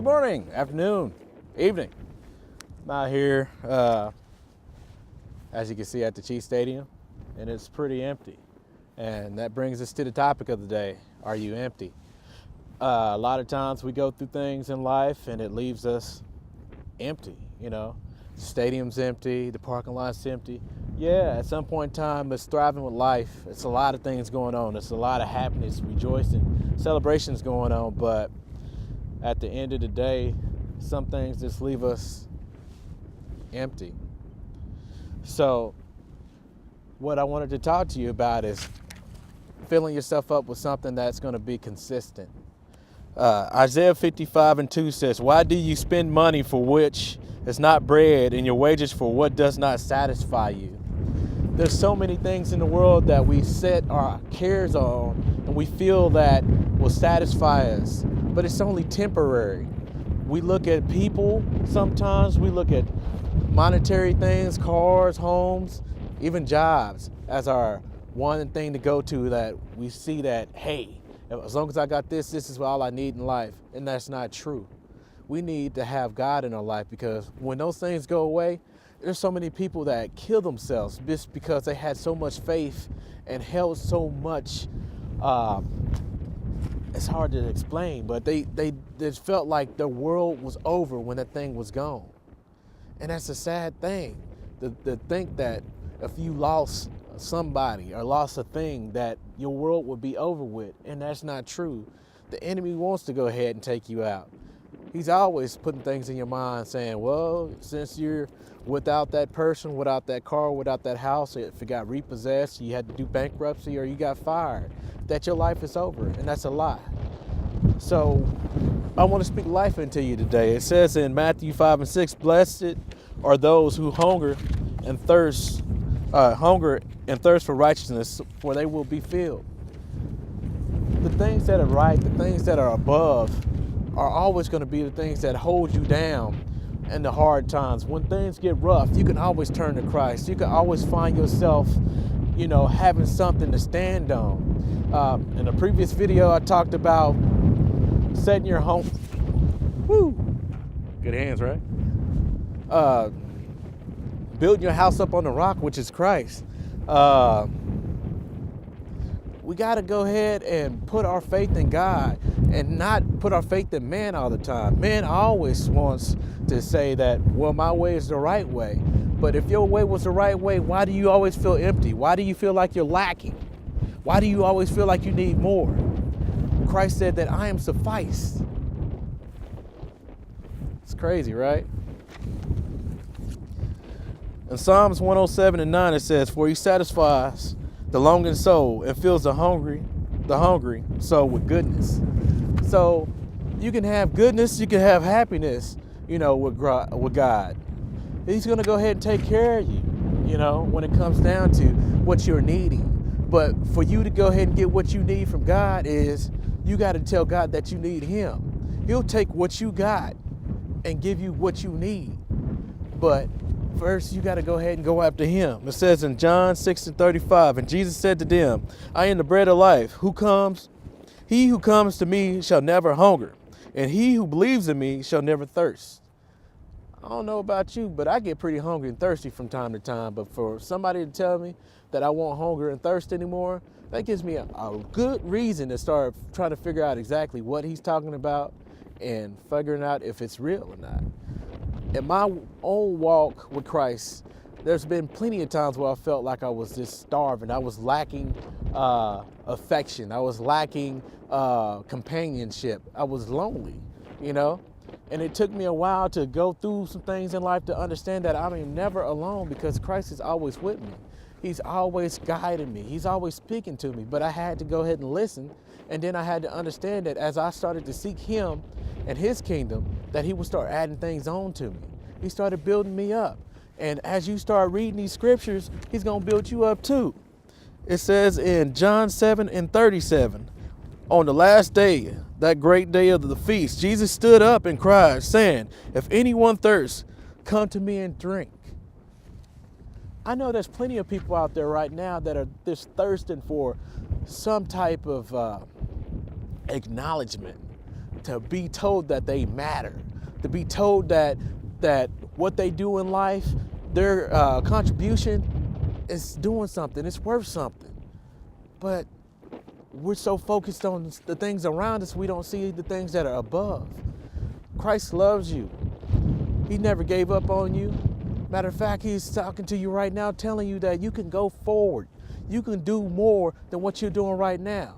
Good morning, afternoon, evening. I'm out here, as you can see, at the Chiefs Stadium, and it's pretty empty. And that brings us to the topic of the day. Are you empty? A lot of times we go through things in life and it leaves us empty, The stadium's empty, the parking lot's empty. Yeah, at some point in time, it's thriving with life. It's a lot of things going on. It's a lot of happiness, rejoicing, celebrations going on, but at the end of the day, some things just leave us empty. So what I wanted to talk to you about is filling yourself up with something that's going to be consistent. Isaiah 55:2 says, "Why do you spend money for which is not bread, and your wages for what does not satisfy you?" There's so many things in the world that we set our cares on and we feel that will satisfy us, but it's only temporary. We look at people sometimes, we look at monetary things, cars, homes, even jobs as our one thing to go to, that we see that, hey, as long as I got this is all I need in life. And that's not true. We need to have God in our life, because when those things go away, there's so many people that kill themselves just because they had so much faith and held so much. It's hard to explain, but they felt like the world was over when that thing was gone. And that's a sad thing, to think that if you lost somebody or lost a thing, that your world would be over with. And that's not true. The enemy wants to go ahead and take you out. He's always putting things in your mind saying, well, since you're without that person, without that car, without that house, if it got repossessed, you had to do bankruptcy, or you got fired, that your life is over. And that's a lie. So I want to speak life into you today. It says in Matthew 5:6, "Blessed are those who hunger and thirst for righteousness, for they will be filled." The things that are right, the things that are above, are always going to be the things that hold you down in the hard times. When things get rough, you can always turn to Christ. You can always find yourself, having something to stand on. In a previous video, I talked about setting your home. Woo! Good hands, right? Building your house up on the rock, which is Christ. We got to go ahead and put our faith in God and not put our faith in man all the time. Man always wants to say that, well, my way is the right way. But if your way was the right way, why do you always feel empty? Why do you feel like you're lacking? Why do you always feel like you need more? Christ said that I am sufficed. It's crazy, right? In Psalms 107:9, it says, "For he satisfies the longing soul and fills the hungry soul with goodness." So you can have goodness, you can have happiness, with God. He's going to go ahead and take care of you, when it comes down to what you're needing. But for you to go ahead and get what you need from God, is you got to tell God that you need him. He'll take what you got and give you what you need. But first, you got to go ahead and go after him. It says in John 6:35, "And Jesus said to them, I am the bread of life. He who comes to me shall never hunger, and he who believes in me shall never thirst." I don't know about you, but I get pretty hungry and thirsty from time to time. But for somebody to tell me that I won't hunger and thirst anymore, that gives me a good reason to start trying to figure out exactly what he's talking about and figuring out if it's real or not. In my own walk with Christ, there's been plenty of times where I felt like I was just starving. I was lacking affection. I was lacking companionship. I was lonely, And it took me a while to go through some things in life to understand that I am never alone, because Christ is always with me. He's always guiding me. He's always speaking to me. But I had to go ahead and listen. And then I had to understand that as I started to seek him and his kingdom, that he would start adding things on to me. He started building me up. And as you start reading these scriptures, he's going to build you up too. It says in John 7:37, "On the last day, that great day of the feast, Jesus stood up and cried, saying, if anyone thirsts, come to me and drink." I know there's plenty of people out there right now that are just thirsting for some type of acknowledgement. to be told that they matter, to be told that what they do in life, their contribution is doing something, it's worth something. But we're so focused on the things around us, we don't see the things that are above. Christ loves you. He never gave up on you. Matter of fact, he's talking to you right now, telling you that you can go forward. You can do more than what you're doing right now.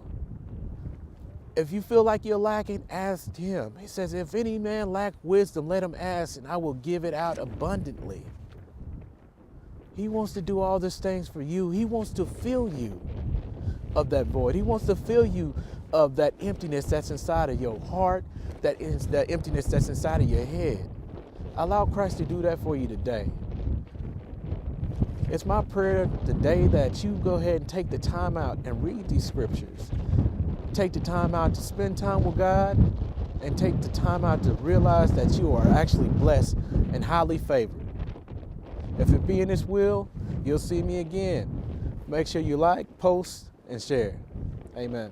If you feel like you're lacking, ask him. He says, if any man lack wisdom, let him ask, and I will give it out abundantly. He wants to do all these things for you. He wants to fill you of that void. He wants to fill you of that emptiness that's inside of your heart, that emptiness that's inside of your head. Allow Christ to do that for you today. It's my prayer today that you go ahead and take the time out and read these scriptures. Take the time out to spend time with God, and take the time out to realize that you are actually blessed and highly favored. If it be in His will, you'll see me again. Make sure you like, post, and share. Amen.